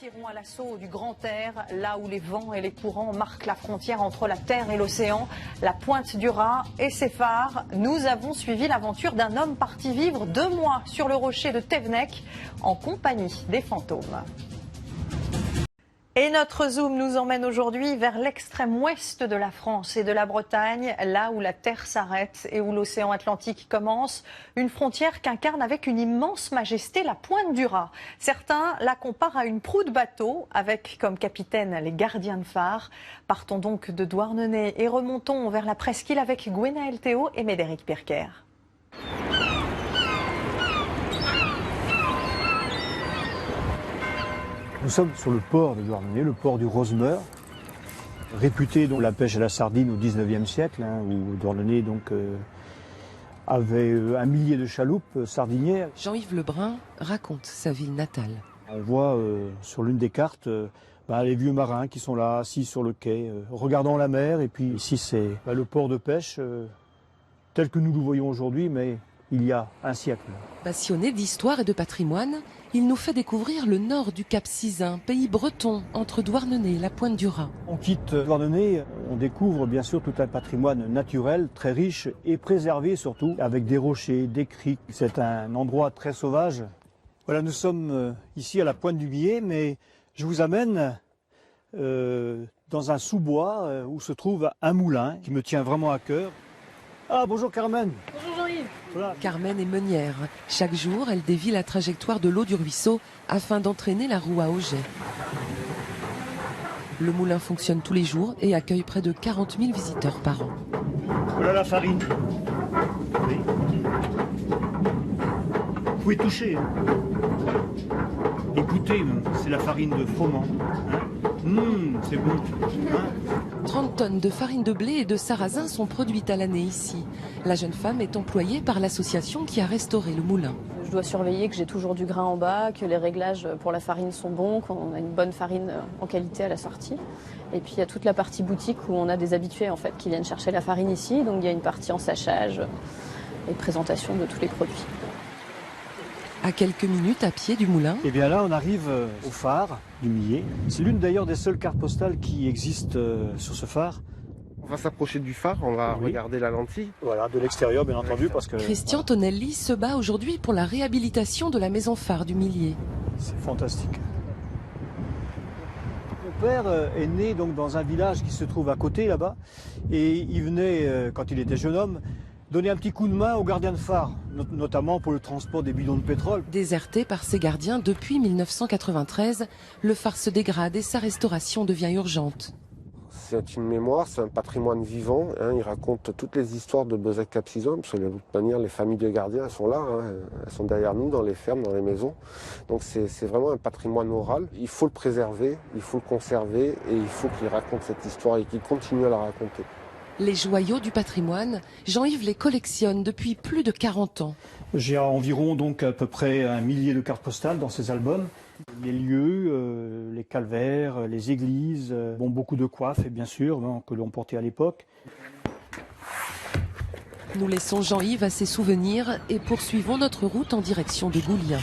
partirons à l'assaut du grand air, là où les vents et les courants marquent la frontière entre la terre et l'océan, la pointe du Raz et ses phares. Nous avons suivi l'aventure d'un homme parti vivre 2 mois sur le rocher de Tevnek en compagnie des fantômes. Et notre zoom nous emmène aujourd'hui vers l'extrême ouest de la France et de la Bretagne, là où la terre s'arrête et où l'océan Atlantique commence. Une frontière qu'incarne avec une immense majesté la pointe du Raz. Certains la comparent à une proue de bateau, avec comme capitaine les gardiens de phare. Partons donc de Douarnenez et remontons vers la presqu'île avec Gwenaël Théo et Médéric Pirker. Nous sommes sur le port de Douarnenez, le port du Rosemeur, réputé donc la pêche à la sardine au XIXe siècle, où Douarnenez avait 1 millier de chaloupes sardinières. Jean-Yves Lebrun raconte sa ville natale. On voit sur l'une des cartes les vieux marins qui sont là, assis sur le quai, regardant la mer. Et puis ici, c'est le port de pêche tel que nous le voyons aujourd'hui, mais il y a un siècle. Passionné d'histoire et de patrimoine, il nous fait découvrir le nord du Cap Sizun, pays breton, entre Douarnenez et la pointe du Raz. On quitte Douarnenez, on découvre bien sûr tout un patrimoine naturel très riche et préservé surtout, avec des rochers, des criques. C'est un endroit très sauvage. Voilà, nous sommes ici à la pointe du Millet, mais je vous amène dans un sous-bois où se trouve un moulin qui me tient vraiment à cœur. Ah, bonjour Carmen. Bonjour Jean-Yves. Voilà. Carmen est meunière. Chaque jour, elle dévie la trajectoire de l'eau du ruisseau afin d'entraîner la roue à auget. Le moulin fonctionne tous les jours et accueille près de 40 000 visiteurs par an. Voilà la farine. Oui. Vous pouvez toucher. Écoutez, c'est la farine de froment. C'est bon. 30 tonnes de farine de blé et de sarrasin sont produites à l'année ici. La jeune femme est employée par l'association qui a restauré le moulin. Je dois surveiller que j'ai toujours du grain en bas, que les réglages pour la farine sont bons, qu'on a une bonne farine en qualité à la sortie. Et puis il y a toute la partie boutique où on a des habitués en fait qui viennent chercher la farine ici. Donc il y a une partie en sachage et présentation de tous les produits. À quelques minutes à pied du moulin. Et bien là, on arrive au phare du Millet. C'est l'une d'ailleurs des seules cartes postales qui existent sur ce phare. On va s'approcher du phare, on va regarder la lentille. Voilà, de l'extérieur bien entendu parce que... Christian Tonelli se bat aujourd'hui pour la réhabilitation de la maison phare du Millet. C'est fantastique. Mon père est né donc dans un village qui se trouve à côté là-bas. Et il venait, quand il était jeune homme, donner un petit coup de main aux gardiens de phare, notamment pour le transport des bidons de pétrole. Déserté par ses gardiens depuis 1993, le phare se dégrade et sa restauration devient urgente. C'est une mémoire, c'est un patrimoine vivant. Il raconte toutes les histoires de Beuzec-Cap-Sizun, parce que de toute manière, les familles de gardiens, elles sont là, elles sont derrière nous, dans les fermes, dans les maisons. Donc c'est vraiment un patrimoine oral. Il faut le préserver, il faut le conserver, et il faut qu'il raconte cette histoire et qu'il continue à la raconter. Les joyaux du patrimoine, Jean-Yves les collectionne depuis plus de 40 ans. J'ai environ donc à peu près 1 millier de cartes postales dans ces albums. Les lieux, les calvaires, les églises, beaucoup de coiffes, et bien sûr, que l'on portait à l'époque. Nous laissons Jean-Yves à ses souvenirs et poursuivons notre route en direction de Goulien.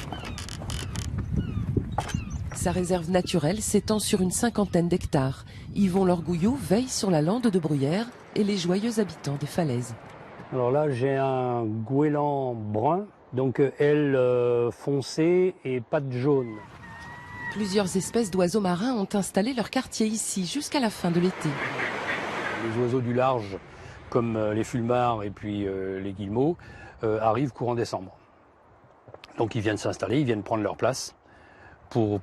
Sa réserve naturelle s'étend sur une 50aine d'hectares. Yvon Lorgouillou veille sur la lande de Bruyère et les joyeux habitants des falaises. Alors là, j'ai un goéland brun, donc aile foncée et pattes jaunes. Plusieurs espèces d'oiseaux marins ont installé leur quartier ici jusqu'à la fin de l'été. Les oiseaux du large, comme les fulmars et puis les guillemots, arrivent courant décembre. Donc ils viennent s'installer, ils viennent prendre leur place pour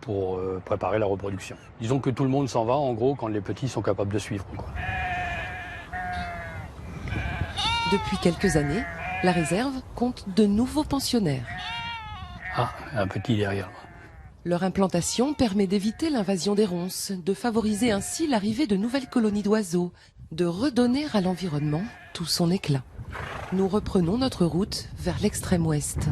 préparer la reproduction. Disons que tout le monde s'en va, en gros, quand les petits sont capables de suivre, quoi. Depuis quelques années, la réserve compte de nouveaux pensionnaires. Ah, un petit derrière. Leur implantation permet d'éviter l'invasion des ronces, de favoriser ainsi l'arrivée de nouvelles colonies d'oiseaux, de redonner à l'environnement tout son éclat. Nous reprenons notre route vers l'extrême ouest.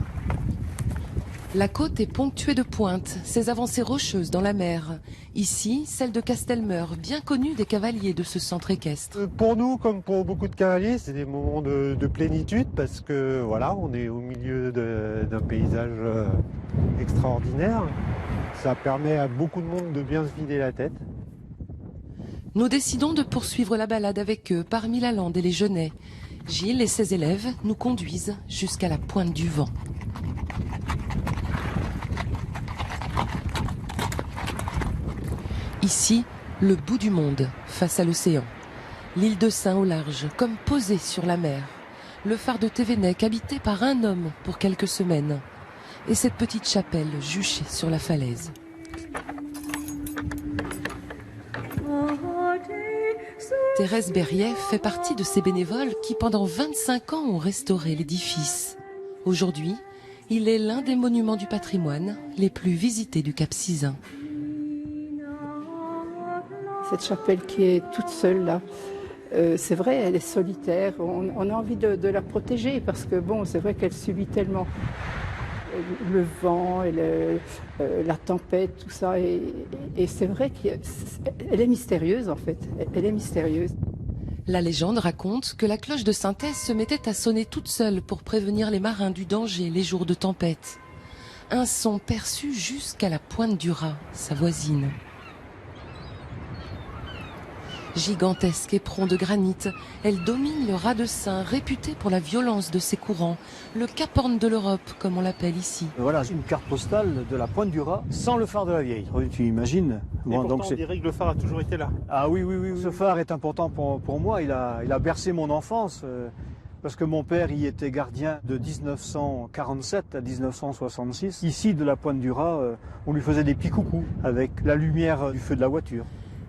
La côte est ponctuée de pointes, ses avancées rocheuses dans la mer. Ici, celle de Castelmeur, bien connue des cavaliers de ce centre équestre. Pour nous, comme pour beaucoup de cavaliers, c'est des moments de plénitude parce que voilà, on est au milieu d'un paysage extraordinaire. Ça permet à beaucoup de monde de bien se vider la tête. Nous décidons de poursuivre la balade avec eux parmi la lande et les genêts. Gilles et ses élèves nous conduisent jusqu'à la pointe du vent. Ici, le bout du monde, face à l'océan. L'île de Sein au large, comme posée sur la mer. Le phare de Thévenec habité par un homme pour quelques semaines. Et cette petite chapelle juchée sur la falaise. Thérèse Berriet fait partie de ces bénévoles qui pendant 25 ans ont restauré l'édifice. Aujourd'hui, il est l'un des monuments du patrimoine les plus visités du Cap-Sizun. Cette chapelle qui est toute seule là, c'est vrai, elle est solitaire. On a envie de la protéger parce que bon, c'est vrai qu'elle subit tellement le vent, et la tempête, tout ça. Et c'est vrai qu'elle est mystérieuse en fait. Elle est mystérieuse. La légende raconte que la cloche de Synthèse se mettait à sonner toute seule pour prévenir les marins du danger les jours de tempête. Un son perçu jusqu'à la pointe du Raz, sa voisine. Gigantesque éperon de granit, elle domine le Raz de Sein, réputé pour la violence de ses courants, le Cap Horn de l'Europe, comme on l'appelle ici. Voilà une carte postale de la pointe du Raz sans le phare de la Vieille. Oui, tu imagines. Et pourtant, on dirait que le phare a toujours été là. Ah oui. Ce phare est important pour moi. Il a bercé mon enfance. Parce que mon père y était gardien de 1947 à 1966. Ici, de la pointe du Raz, on lui faisait des petits coucous avec la lumière du feu de la voiture.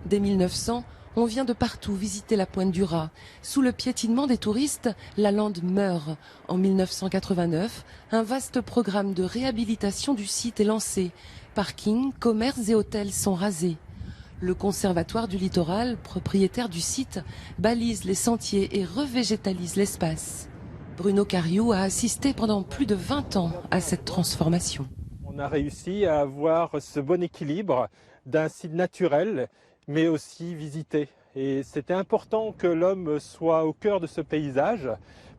Dès 1900, on vient de partout visiter la pointe du Raz. Sous le piétinement des touristes, la lande meurt. En 1989, un vaste programme de réhabilitation du site est lancé. Parkings, commerces et hôtels sont rasés. Le Conservatoire du littoral, propriétaire du site, balise les sentiers et revégétalise l'espace. Bruno Cariou a assisté pendant plus de 20 ans à cette transformation. On a réussi à avoir ce bon équilibre d'un site naturel mais aussi visité. Et c'était important que l'homme soit au cœur de ce paysage,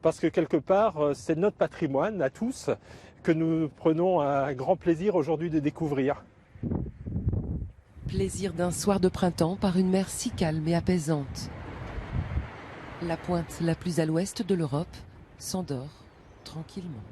parce que quelque part, c'est notre patrimoine à tous, que nous prenons un grand plaisir aujourd'hui de découvrir. Plaisir d'un soir de printemps par une mer si calme et apaisante. La pointe la plus à l'ouest de l'Europe s'endort tranquillement.